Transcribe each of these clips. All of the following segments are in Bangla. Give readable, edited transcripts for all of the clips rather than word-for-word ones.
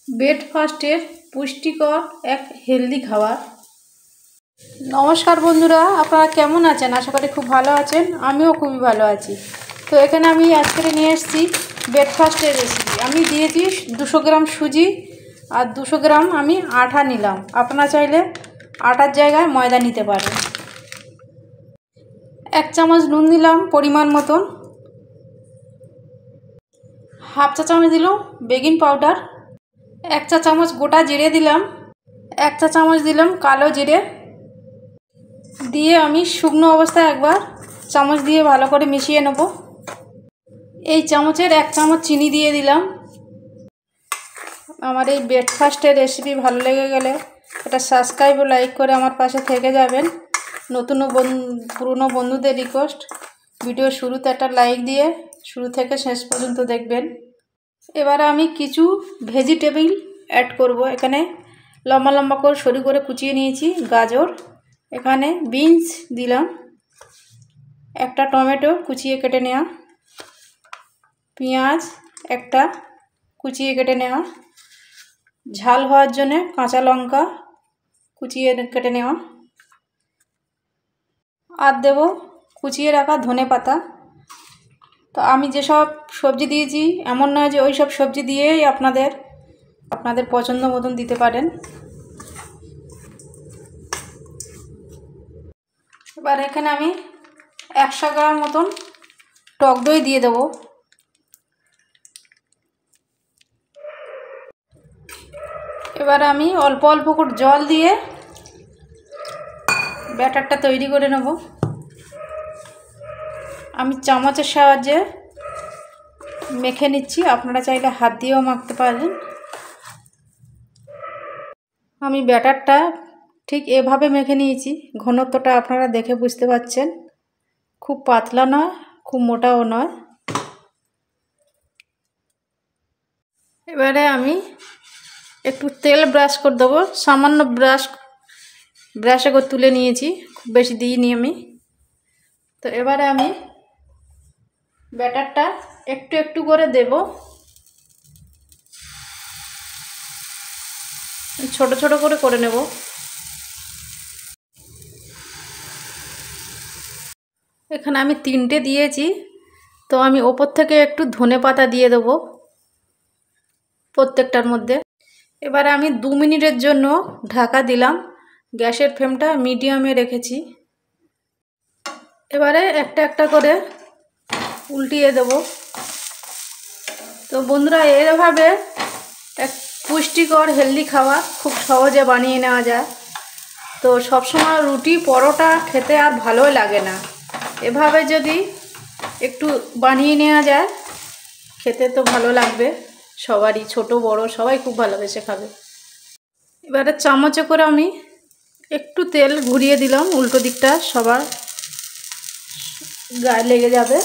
ব্রেকফাস্টের পুষ্টিকর এক হেলদি খাবার। নমস্কার বন্ধুরা, আপনারা কেমন আছেন? আশা করি খুব ভালো আছেন। আমিও খুবই ভালো আছি। তো এখানে আমি আজকে নিয়ে এসেছি ব্রেকফাস্টের রেসিপি। আমি দিয়েছি 200 গ্রাম সুজি আর 200 গ্রাম আমি আটা নিলাম। আপনারা চাইলে আটার জায়গায় ময়দা নিতে পারেন। 1 চামচ নুন দিলাম পরিমাণ মতন, হাফ চা চামচ দিলাম বেকিং পাউডার, 1 চা চামচ গোটা জিরে দিলাম, 1 চা চামচ দিলাম কালো জিরে দিয়ে আমি শুকনো অবস্থায় একবার চামচ দিয়ে ভালো করে মিশিয়ে নেব। এই চামচের 1 চামচ চিনি দিয়ে দিলাম। আমার এই ব্রেকফাস্টের রেসিপি ভালো লেগে গেলে এটা সাবস্ক্রাইব ও লাইক করে আমার পাশে থেকে যাবেন। নতুন ও পুরনো বন্ধুদের রিকোয়েস্ট, ভিডিও শুরুতে একটা লাইক দিয়ে শুরু থেকে শেষ পর্যন্ত দেখবেন। এবারে আমি কিছু ভেজিটেবল অ্যাড করব। এখানে লম্বা লম্বা করে সরু করে কুচিয়ে নিয়েছি গাজর, এখানে বিনস দিলাম, একটা টমেটো কুচিয়ে কেটে নেওয়া, পেঁয়াজ একটা কুচিয়ে কেটে নেওয়া, ঝাল হওয়ার জন্য কাঁচা লঙ্কা কুচিয়ে কেটে নেওয়া, আর দেব কুচিয়ে রাখা ধনে পাতা। তো আমি যেসব সবজি দিয়েছি এমন নয় যে ওই সব সবজি দিয়েই আপনাদের পছন্দ মতন দিতে পারেন। এবার এখানে আমি 100 গ্রাম মতন টক দই দিয়ে দেব। এবার আমি অল্প অল্প করে জল দিয়ে ব্যাটারটা তৈরি করে নেব। আমি চামচের সাহায্যে মেখে নিচ্ছি, আপনারা চাইলে হাত দিয়েও মাখতে পারেন। আমি ব্যাটারটা ঠিক এভাবে মেখে নিয়েছি। ঘনত্বটা আপনারা দেখে বুঝতে পারছেন, খুব পাতলা নয়, খুব মোটাও নয়। এবারে আমি একটু তেল ব্রাশ করে দেবো। সামান্য ব্রাশে করে তুলে নিয়েছি, খুব বেশি দিইনি আমি। তো এবারে আমি ব্যাটারটা একটু একটু করে দেব, ছোট ছোট করে নেব। এখানে আমি 3টে দিয়েছি, তো আমি ওপর থেকে একটু ধনে পাতা দিয়ে দেব প্রত্যেকটার মধ্যে। এবারে আমি 2 মিনিটের জন্য ঢাকা দিলাম, গ্যাসের ফ্লেমটা মিডিয়ামে রেখেছি। এবারে একটা একটা করে উল্টিয়ে দেব। তো বন্ধুরা, এভাবে এক পুষ্টিকর হেলদি খাবার খুব সহজে বানিয়ে নেওয়া যায়। তো সবসময় রুটি পরোটা খেতে আর ভালোই লাগে না, এভাবে যদি একটু বানিয়ে নেওয়া যায় খেতে তো ভালো লাগবে সবারই, ছোট বড় সবাই খুব ভালোবেসে খাবে। এবারে চামচে করে আমি একটু তেল ঘুরিয়ে দিলাম, উল্টো দিকটা সবার গায়ে লেগে যাবে।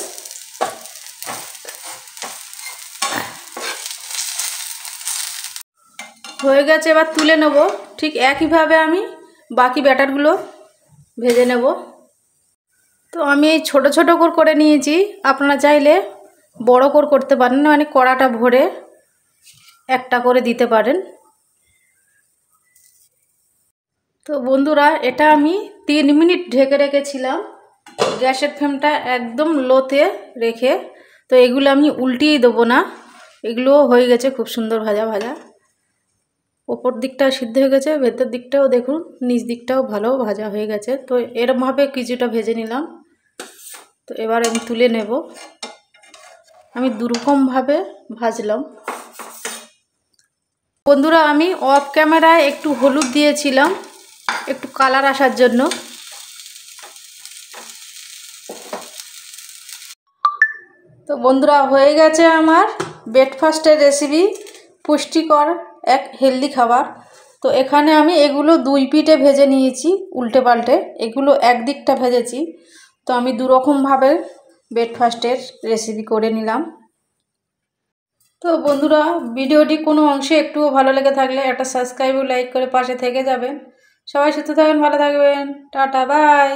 হয়ে গেছে, এবার তুলে নেব। ঠিক একইভাবে আমি বাকি ব্যাটারগুলো ভেজে নেব। তো আমি এই ছোটো ছোটো করে নিয়েছি, আপনারা চাইলে বড় করতে পারেন, মানে কড়াটা ভরে একটা করে দিতে পারেন। তো বন্ধুরা, এটা আমি 3 মিনিট ঢেকে রেখেছিলাম গ্যাসের ফ্লেমটা একদম লোতে রেখে। তো এগুলো আমি উল্টিয়ে দেবো না, এগুলোও হয়ে গেছে খুব সুন্দর ভাজা ভাজা। ওপর দিকটা সিদ্ধ হয়ে গেছে, ভেতর দিকটাও দেখুন, নিচ দিকটাও ভালো ভাজা হয়ে গেছে। তো এরমভাবে কিছুটা ভেজে নিলাম। তো এবার আমি তুলে নেব। আমি দুরকমভাবে ভাজলাম। বন্ধুরা, আমি অফ ক্যামেরায় একটু হলুদ দিয়েছিলাম একটু কালার আসার জন্য। তো বন্ধুরা, হয়ে গেছে আমার ব্রেকফাস্টের রেসিপি, পুষ্টিকর এক হেলদি খাবার। তো এখানে আমি এগুলো 2 পিঠে ভেজে নিয়েছি উল্টে পাল্টে, এগুলো এক দিকটা ভেজেছি। তো আমি দুরকমভাবে ব্রেকফাস্টের রেসিপি করে নিলাম। তো বন্ধুরা, ভিডিওটি কোনো অংশে একটুও ভালো লেগে থাকলে একটা সাবস্ক্রাইব ও লাইক করে পাশে থেকে যাবেন। সবাই সুস্থ থাকবেন, ভালো থাকবেন, টাটা বাই।